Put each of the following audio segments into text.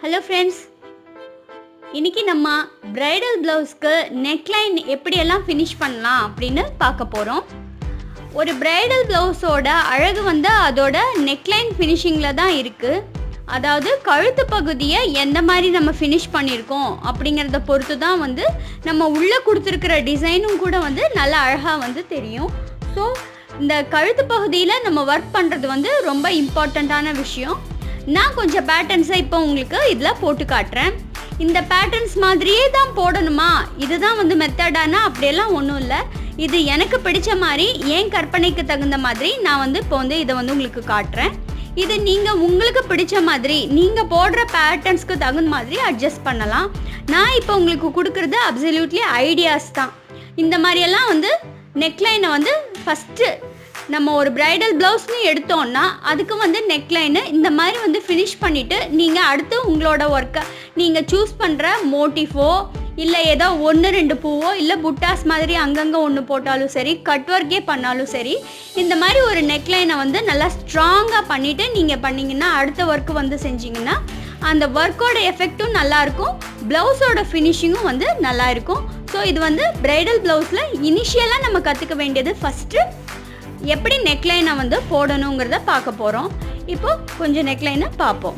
Hello friends, இன்றைக்கி நம்ம bridal ப்ளவுஸ்க்கு neckline எப்படியெல்லாம் ஃபினிஷ் பண்ணலாம் அப்படின்னு பார்க்க போகிறோம். ஒரு ப்ரைடல் ப்ளவுஸோட அழகு வந்து அதோட நெக்லைன் ஃபினிஷிங்கில் தான் இருக்குது. அதாவது கழுத்து பகுதியை எந்த மாதிரி நம்ம ஃபினிஷ் பண்ணியிருக்கோம் அப்படிங்கிறத பொறுத்து தான் வந்து நம்ம உள்ளே கொடுத்துருக்கிற டிசைனும் கூட வந்து நல்லா அழகாக வந்து தெரியும். ஸோ இந்த கழுத்து பகுதியில் நம்ம ஒர்க் பண்ணுறது வந்து ரொம்ப இம்பார்ட்டண்ட்டான விஷயம். நான் கொஞ்சம் பேட்டர்ன்ஸை இப்போ உங்களுக்கு இதில் போட்டு காட்டுறேன். இந்த பேட்டர்ன்ஸ் மாதிரியே தான் போடணுமா, இதுதான் வந்து மெத்தடானா அப்படியெல்லாம் ஒன்றும் இல்லை. இது எனக்கு பிடிச்ச மாதிரி என் கற்பனைக்கு தகுந்த மாதிரி நான் வந்து இப்போ வந்து இதை வந்து உங்களுக்கு காட்டுறேன். இது நீங்கள் உங்களுக்கு பிடிச்ச மாதிரி நீங்கள் போடுற பேட்டர்ன்ஸ்க்கு தகுந்த மாதிரி அட்ஜஸ்ட் பண்ணலாம். நான் இப்போ உங்களுக்கு கொடுக்குறது அப்சல்யூட்லி ஐடியாஸ் தான். இந்த மாதிரியெல்லாம் வந்து நெக்லைனை வந்து ஃபஸ்ட்டு நம்ம ஒரு ப்ரைடல் ப்ளவுஸ்னு எடுத்தோன்னா அதுக்கு வந்து நெக்லைனு இந்த மாதிரி வந்து ஃபினிஷ் பண்ணிவிட்டு நீங்கள் அடுத்து உங்களோட ஒர்க்கை நீங்கள் சூஸ் பண்ணுற மோட்டிஃபோ இல்லை ஏதோ 1-2 பூவோ இல்லை புட்டாஸ் மாதிரி அங்கங்கே ஒன்று போட்டாலும் சரி, கட் ஒர்க்கே பண்ணாலும் சரி, இந்த மாதிரி ஒரு நெக்லைனை வந்து நல்லா ஸ்ட்ராங்காக பண்ணிவிட்டு நீங்கள் பண்ணிங்கன்னா அடுத்த ஒர்க்கு வந்து செஞ்சிங்கன்னா அந்த ஒர்க்கோட எஃபெக்டும் நல்லாயிருக்கும், ப்ளவுஸோட ஃபினிஷிங்கும் வந்து நல்லாயிருக்கும். ஸோ இது வந்து ப்ரைடல் ப்ளவுஸில் இனிஷியலாக நம்ம கற்றுக்க வேண்டியது ஃபஸ்ட்டு எப்படி நெக்லைனை வந்து போடணுங்கிறத பார்க்க போகிறோம். இப்போது கொஞ்சம் நெக்லைனை பார்ப்போம்.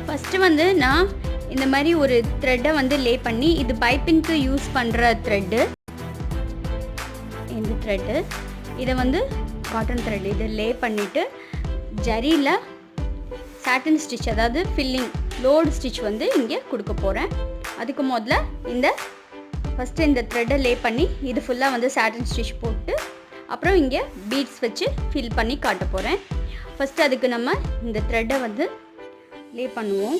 ஃபஸ்ட்டு வந்து நான் இந்த மாதிரி ஒரு த்ரெட்டை வந்து லே பண்ணி, இது பைப்பிங்க்கு யூஸ் பண்ணுற த்ரெட்டு, இந்த த்ரெட்டு இதை வந்து காட்டன் த்ரெட் இதை லே பண்ணிவிட்டு ஜரியில் சாட்டின் ஸ்டிச், அதாவது ஃபில்லிங் லோடு ஸ்டிச் வந்து இங்கே கொடுக்க போகிறேன். அதுக்கு முதல்ல ஃபஸ்ட்டு இந்த த்ரெட்டை லே பண்ணி இது ஃபுல்லாக வந்து சாட்டின் ஸ்டிச் போட்டு அப்புறம் இங்கே பீட்ஸ் வச்சு ஃபில் பண்ணி காட்ட போகிறேன். ஃபஸ்ட்டு அதுக்கு நம்ம இந்த த்ரெட்டை வந்து லே பண்ணுவோம்.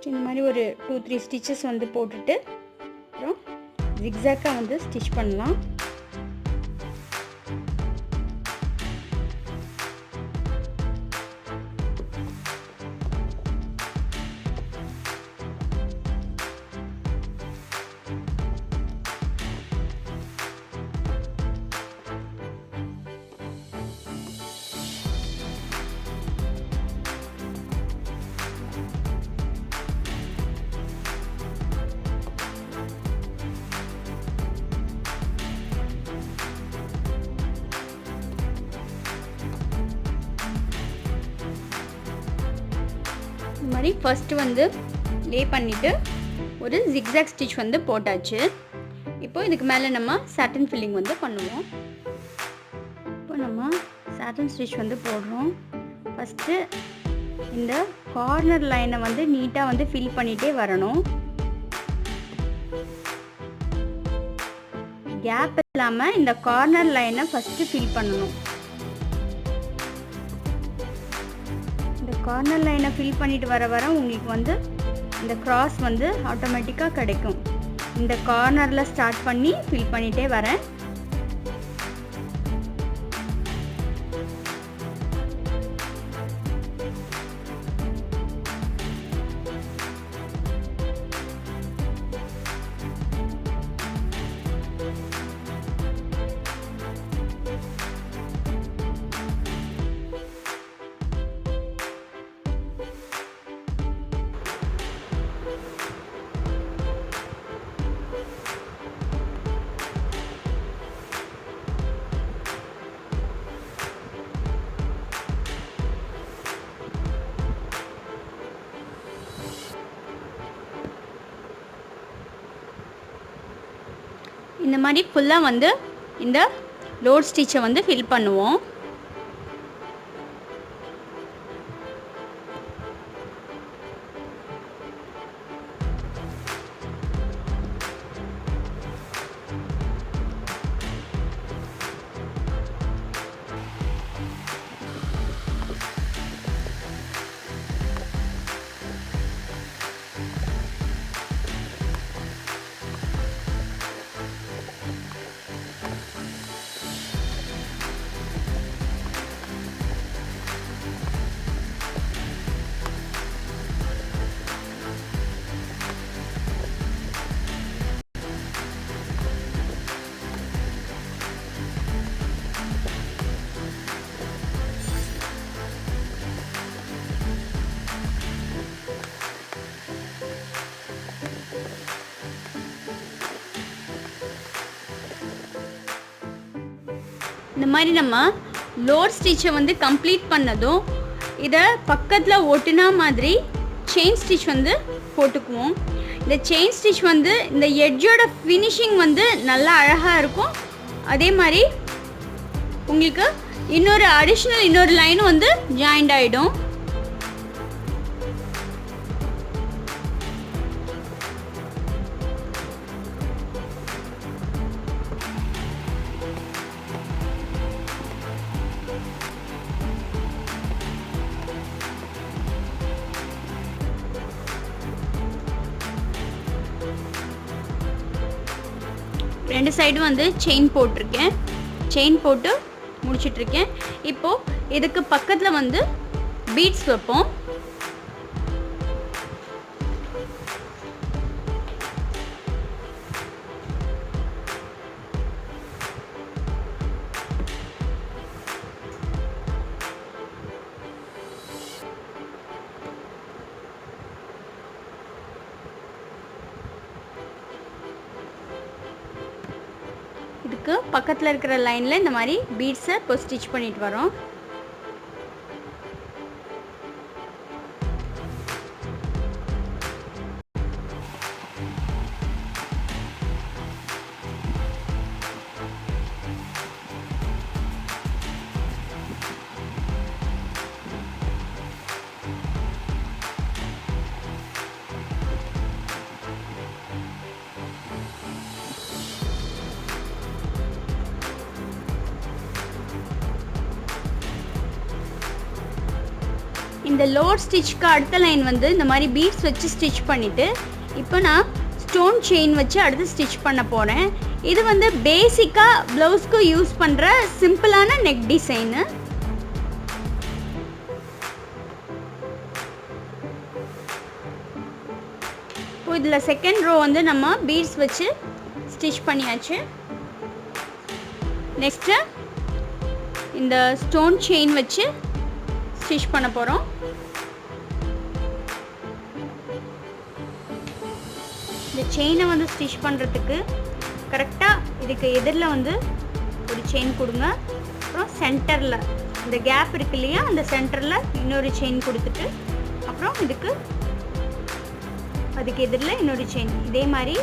இந்த மாதிரி ஒரு 2-3 ஸ்டிச்சஸ் வந்து போட்டுட்டு அப்புறம் ஜிக்ஸாக்காக வந்து ஸ்டிச் பண்ணலாம். இந்த மாதிரி ஃபஸ்ட்டு வந்து லே பண்ணிவிட்டு ஒரு ஜிக்ஸாக் ஸ்டிச் வந்து போட்டாச்சு. இப்போ இதுக்கு மேலே நம்ம சாட்டின் ஃபில்லிங் வந்து பண்ணுவோம். இப்போ நம்ம சாட்டின் ஸ்டிச் வந்து போடுறோம். ஃபஸ்ட்டு இந்த கார்னர் லைனை வந்து நீட்டாக வந்து ஃபில் பண்ணிகிட்டே வரணும். கேப் இல்லாமல் இந்த கார்னர் லைனை ஃபஸ்ட்டு ஃபில் பண்ணணும். கார்னர் லைனை ஃபில் பண்ணிட்டு வர உங்களுக்கு வந்து இந்த கிராஸ் வந்து ஆட்டோமேட்டிக்காக கிடைக்கும். இந்த கார்னரில் ஸ்டார்ட் பண்ணி ஃபில் பண்ணிகிட்டே வரேன். இந்த மாதிரி ஃபுல்லாக வந்து இந்த லோட் ஸ்டிச்சை வந்து ஃபில் பண்ணுவோம். இந்த மாதிரி நம்ம லோட் ஸ்டிச்சை வந்து கம்ப்ளீட் பண்ணதும் இதை பக்கத்தில் ஒட்டுனா மாதிரி செயின் ஸ்டிச் வந்து போட்டுக்குவோம். இந்த செயின் ஸ்டிச் வந்து இந்த எட்ஜோட ஃபினிஷிங் வந்து நல்லா அழகாக இருக்கும். அதே மாதிரி உங்களுக்கு இன்னொரு லைனும் வந்து ஜாயிண்ட் ஆகிடும். ரெண்டு சைடும் வந்து செயின் போட்டிருக்கேன். செயின் போட்டு முடிச்சிட்ருக்கேன். இப்போது இதுக்கு பக்கத்தில் வந்து பீட்ஸ் வைப்போம். இதுக்கு பக்கத்தில் இருக்கிற லைனில் இந்த மாதிரி பீட்ஸை இப்போ ஸ்டிச் பண்ணிட்டு வரோம். இந்த லோட் ஸ்டிச்சுக்கு அடுத்த லைன் வந்து இந்த மாதிரி பீட்ஸ் வச்சு ஸ்டிச் பண்ணிவிட்டு இப்போ நான் ஸ்டோன் செயின் வச்சு அடுத்து ஸ்டிச் பண்ண போகிறேன். இது வந்து பேசிக்காக ப்ளவுஸ்க்கு யூஸ் பண்ணுற சிம்பிளான நெக் டிசைனு. இப்போ இதில் செகண்ட் ரோ வந்து நம்ம பீட்ஸ் வச்சு ஸ்டிச் பண்ணியாச்சு. நெக்ஸ்ட்டு இந்த ஸ்டோன் செயின் வச்சு ஸ்டிச் பண்ண போகிறோம். இந்த செயினை வந்து ஸ்டிச் பண்ணுறதுக்கு கரெக்டாக இதுக்கு எதிரில் வந்து ஒரு செயின் கொடுங்க. அப்புறம் சென்டரில் இந்த கேப் இருக்கு இல்லையா, அந்த சென்டரில் இன்னொரு செயின் கொடுத்துட்டு அப்புறம் அதுக்கு எதிரில் இன்னொரு செயின், இதே மாதிரி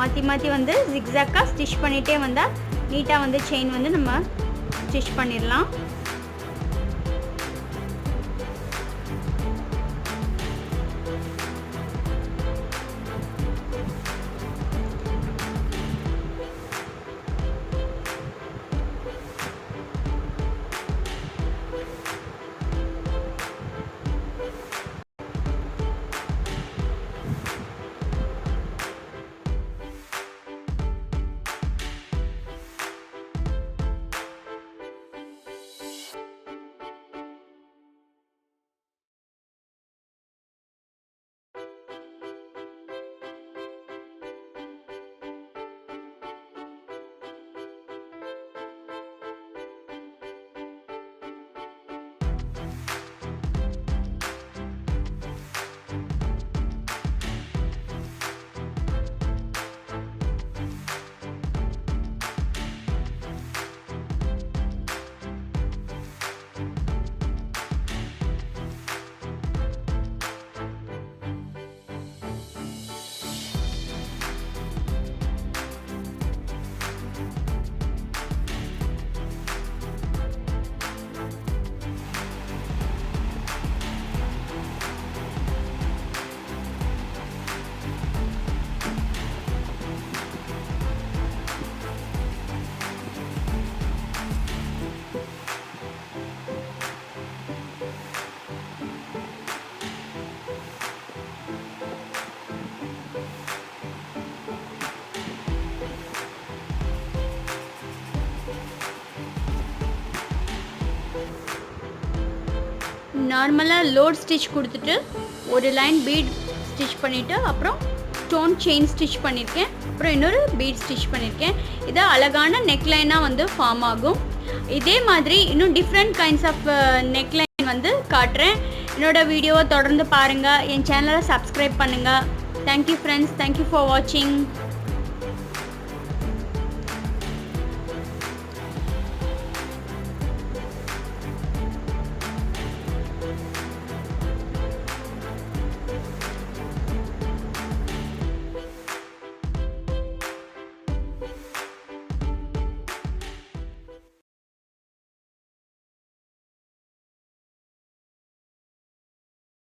மாற்றி மாற்றி வந்து ஜிக்ஸாக்காக ஸ்டிச் பண்ணிகிட்டே வந்தால் நீட்டாக வந்து செயின் வந்து நம்ம ஸ்டிச் பண்ணிடலாம். நார்மலாக லோட் ஸ்டிச் கொடுத்துட்டு ஒரு லைன் பீட் ஸ்டிச் பண்ணிவிட்டு அப்புறம் ஸ்டோன் செயின் ஸ்டிச் பண்ணியிருக்கேன். அப்புறம் இன்னொரு பீட் ஸ்டிச் பண்ணியிருக்கேன். இது அழகான நெக்லைனாக வந்து ஃபார்ம் ஆகும். இதே மாதிரி இன்னும் டிஃப்ரெண்ட் கைண்ட்ஸ் ஆஃப் நெக்லைன் வந்து காட்டுறேன். என்னோடய வீடியோவை தொடர்ந்து பாருங்கள். என் சேனலை சப்ஸ்கிரைப் பண்ணுங்கள். Thank you friends. தேங்க்யூ ஃபார் வாட்சிங்.